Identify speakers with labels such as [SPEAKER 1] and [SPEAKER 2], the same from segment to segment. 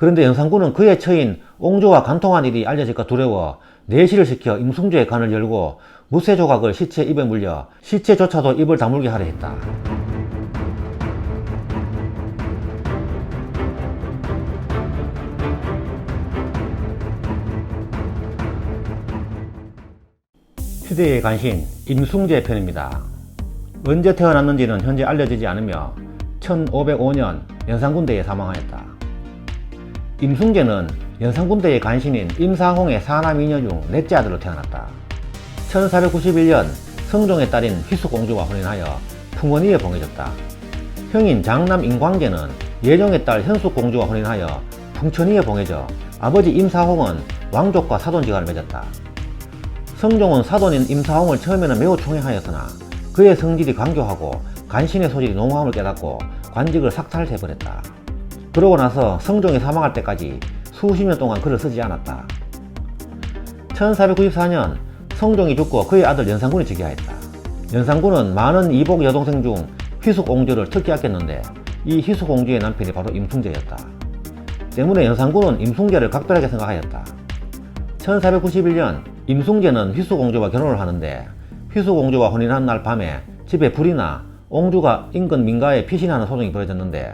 [SPEAKER 1] 그런데 연산군은 그의 처인 옹조와 간통한 일이 알려질까 두려워 내시를 시켜 임승조의 간을 열고 무쇠 조각을 시체 입에 물려 시체조차도 입을 다물게 하려 했다. 시대의 간신 임승재 편입니다. 언제 태어났는지는 현재 알려지지 않으며 1505년 연산군대에 사망하였다. 임승재는 연산군대의 간신인 임사홍의 사남 2녀 중 넷째 아들로 태어났다. 1491년 성종의 딸인 휘숙공주와 혼인하여 풍원리에 봉해졌다. 형인 장남 임광재는 예종의 딸 현숙공주와 혼인하여 풍천리에 봉해져 아버지 임사홍은 왕족과 사돈지간을 맺었다. 성종은 사돈인 임사홍을 처음에는 매우 총애하였으나 그의 성질이 강교하고 간신의 소질이 농후함을 깨닫고 관직을 삭탈해버렸다. 그러고 나서 성종이 사망할 때까지 수십 년 동안 글을 쓰지 않았다. 1494년 성종이 죽고 그의 아들 연산군이 즉위하였다. 연산군은 많은 이복 여동생 중 휘숙공주를 특히 아꼈는데 이 휘숙공주의 남편이 바로 임승재였다. 때문에 연산군은 임승재를 각별하게 생각하였다. 1491년 임승재는 휘숙공주와 결혼을 하는데 휘숙공주와 혼인한 날 밤에 집에 불이 나 옹주가 인근 민가에 피신하는 소동이 벌어졌는데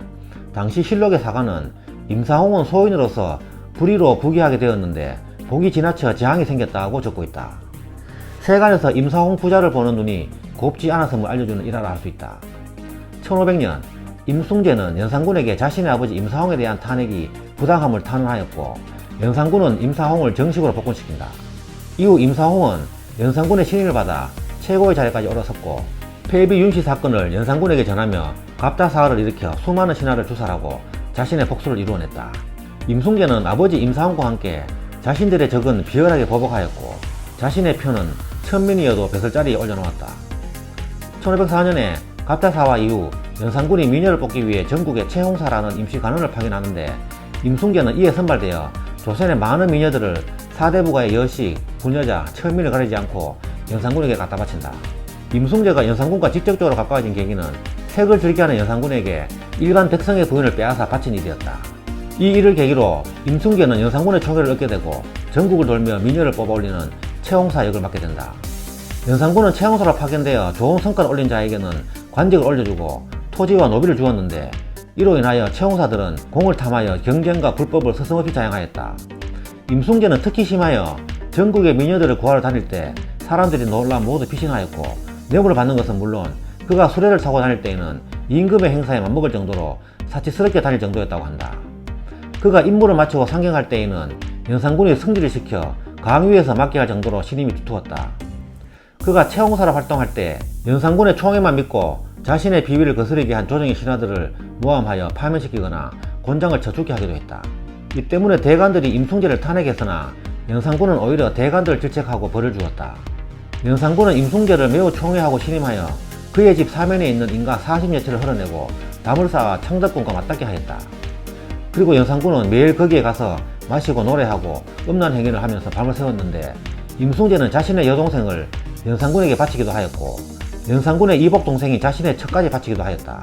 [SPEAKER 1] 당시 실록의 사가는 임사홍은 소인으로서 불의로 부귀하게 되었는데 복이 지나쳐 재앙이 생겼다고 적고 있다. 세간에서 임사홍 부자를 보는 눈이 곱지 않았음을 알려주는 일화라 할 수 있다. 1500년 임승재는 연산군에게 자신의 아버지 임사홍에 대한 탄핵이 부당함을 탄원하였고 연산군은 임사홍을 정식으로 복권시킨다. 이후 임사홍은 연산군의 신임을 받아 최고의 자리까지 올라섰고 폐비 윤씨 사건을 연산군에게 전하며 갑다사활을 일으켜 수많은 신하를 주살하고 자신의 복수를 이루어냈다. 임승재는 아버지 임사홍과 함께 자신들의 적은 비열하게 보복하였고 자신의 표는 천민이어도 벼슬자리에 올려놓았다. 1504년에 갑다사화 이후 연산군이 미녀를 뽑기 위해 전국에 최홍사라는 임시 관원을 파견하는데 임승재는 이에 선발되어 조선의 많은 미녀들을 사대부가의 여식, 부녀자, 천민을 가리지 않고 연산군에게 갖다 바친다. 임승재가 연산군과 직접적으로 가까워진 계기는 색을 즐겨하는 연산군에게 일반 백성의 부인을 빼앗아 바친 일이었다. 이 일을 계기로 임승재는 연산군의 총애를 얻게 되고 전국을 돌며 미녀를 뽑아올리는 최홍사 역을 맡게 된다. 연산군은 최홍사로 파견되어 좋은 성과를 올린 자에게는 관직을 올려주고 토지와 노비를 주었는데 이로 인하여 최홍사들은 공을 탐하여 경쟁과 불법을 서슴없이 자행하였다. 임승재는 특히 심하여 전국의 미녀들을 구하러 다닐 때 사람들이 놀라 모두 피신하였고 뇌물을 받는 것은 물론 그가 수레를 타고 다닐 때에는 임금의 행사에 맞먹을 정도로 사치스럽게 다닐 정도였다고 한다. 그가 임무를 마치고 상경할 때에는 연산군이 승진을 시켜 강위에서 맡게 할 정도로 신임이 두터웠다. 그가 최홍사로 활동할 때 연산군의 총애만 믿고 자신의 비위를 거스르게 한 조정의 신하들을 모함하여 파면시키거나 곤장을 쳐 죽게 하기도 했다. 이 때문에 대관들이 임승재를 탄핵했으나 연산군은 오히려 대관들을 질책하고 벌을 주었다. 연산군은 임승재를 매우 총애하고 신임하여 그의 집 사면에 있는 인가 40여채를 헐어내고 담을 쌓아 창덕군과 맞닿게 하였다. 그리고 연산군은 매일 거기에 가서 마시고 노래하고 음란 행위를 하면서 밤을 새웠는데 임승재는 자신의 여동생을 연산군에게 바치기도 하였고 연산군의 이복 동생이 자신의 첩까지 바치기도 하였다.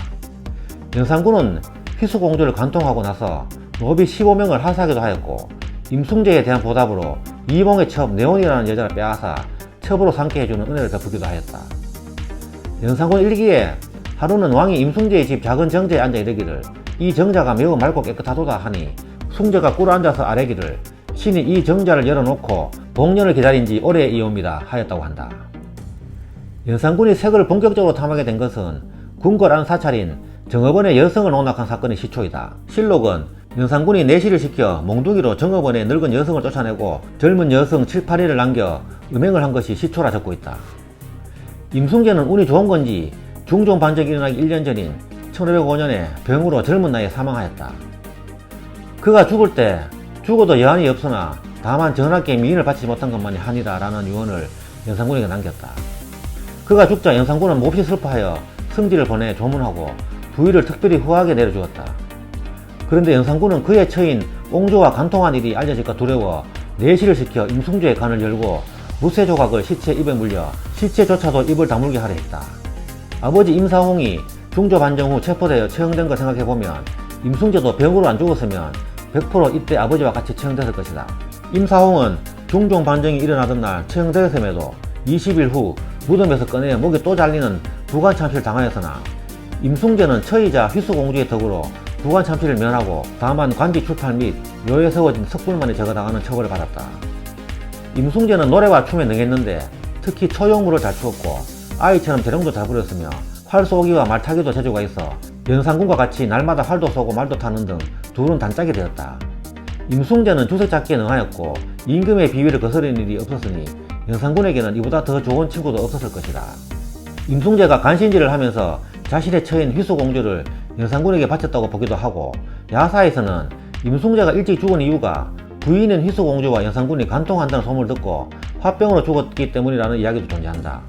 [SPEAKER 1] 연산군은 휘숙공주를 관통하고 나서 노비 15명을 하사하기도 하였고 임승재에 대한 보답으로 이몽의 첩 네온이라는 여자를 빼앗아 첩으로 삼게 해주는 은혜를 베푸기도 하였다. 연산군 일기에 하루는 왕이 임승재의 집 작은 정자에 앉아 이르기를 이 정자가 매우 맑고 깨끗하도다 하니 승재가 꿇어 앉아서 아뢰기를 신이 이 정자를 열어놓고 복년을 기다린 지 오래이옵니다 하였다고 한다. 연산군이 색을 본격적으로 탐하게 된 것은 궁궐 안 사찰인 정업원의 여성을 농락한 사건이 시초이다. 실록은 연산군이 내시를 시켜 몽둥이로 정업원의 늙은 여성을 쫓아내고 젊은 여성 7, 8일을 남겨 음행을 한 것이 시초라 적고 있다. 임승재는 운이 좋은 건지 중종 반정이 일어나기 1년 전인 1505년에 병으로 젊은 나이에 사망하였다. 그가 죽을 때 죽어도 여한이 없으나 다만 전하께 미인을 바치지 못한 것만이 한이다 라는 유언을 연산군에게 남겼다. 그가 죽자 연산군은 몹시 슬퍼하여 승지를 보내 조문하고 부위를 특별히 후하게 내려주었다. 그런데 연산군은 그의 처인 옹조와 간통한 일이 알려질까 두려워 내시를 시켜 임승재의 간을 열고 무쇠 조각을 시체 입에 물려 시체조차도 입을 다물게 하려 했다. 아버지 임사홍이 중조 반정 후 체포되어 처형된 걸 생각해보면 임승재도 병으로 안 죽었으면 100% 이때 아버지와 같이 처형됐을 것이다. 임사홍은 중종 반정이 일어나던 날 처형되었음에도 20일 후 무덤에서 꺼내 목이 또 잘리는 부관참시를 당하였으나 임숭재는 처이자 휘수공주의 덕으로 부관참시를 면하고 다만 관비 출탈 및 묘에 세워진 석불만에 제거당하는 처벌을 받았다. 임숭재는 노래와 춤에 능했는데 특히 초용무를 잘 추었고 아이처럼 재롱도 잘 부렸으며 활 쏘기와 말 타기도 재주가 있어 연산군과 같이 날마다 활도 쏘고 말도 타는 등 둘은 단짝이 되었다. 임숭재는 주색 잡기에 능하였고 임금의 비위를 거스르는 일이 없었으니 연산군에게는 이보다 더 좋은 친구도 없었을 것이다. 임숭재가 간신질을 하면서 자신의 처인 휘수공주를 연산군에게 바쳤다고 보기도 하고 야사에서는 임숭재가 일찍 죽은 이유가 부인인 휘수공주와 연산군이 간통한다는 소문을 듣고 화병으로 죽었기 때문이라는 이야기도 존재한다.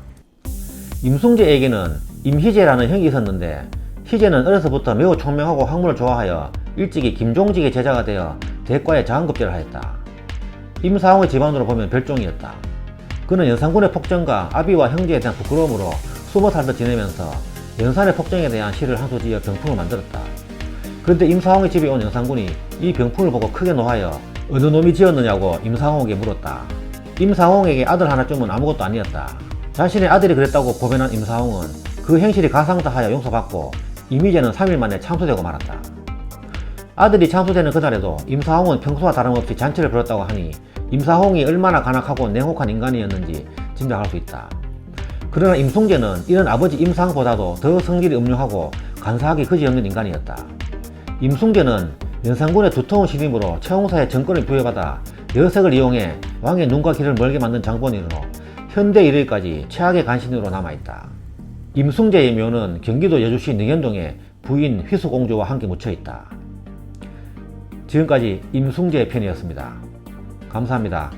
[SPEAKER 1] 임숭재에게는 임희재라는 형이 있었는데 희재는 어려서부터 매우 총명하고 학문을 좋아하여 일찍이 김종직의 제자가 되어 대과에 자한급제를 하였다. 임사홍의 집안으로 보면 별종이었다. 그는 연산군의 폭정과 아비와 형제에 대한 부끄러움으로 20살도 지내면서 연산의 폭정에 대한 시를 한 수 지어 병풍을 만들었다. 그런데 임사홍의 집에 온 연산군이 이 병풍을 보고 크게 노하여 어느 놈이 지었느냐고 임사홍에게 물었다. 임사홍에게 아들 하나쯤은 아무것도 아니었다. 자신의 아들이 그랬다고 고변한 임사홍은 그 행실이 가상다하여 용서받고 임희재는 3일 만에 참수되고 말았다. 아들이 참수되는 그날에도 임사홍은 평소와 다름없이 잔치를 벌였다고 하니 임사홍이 얼마나 간악하고 냉혹한 인간이었는지 짐작할 수 있다. 그러나 임숭재는 이런 아버지 임상보다도 더 성질이 음흉하고 간사하기 그지없는 인간이었다. 임숭재는 연산군의 두터운 신임으로 최홍사의 정권을 부여받아 여색을 이용해 왕의 눈과 귀를 멀게 만든 장본인으로 현대 이르기까지 최악의 간신으로 남아있다. 임숭재의 묘는 경기도 여주시 능현동에 부인 휘수공주와 함께 묻혀있다. 지금까지 임숭재 편이었습니다. 감사합니다.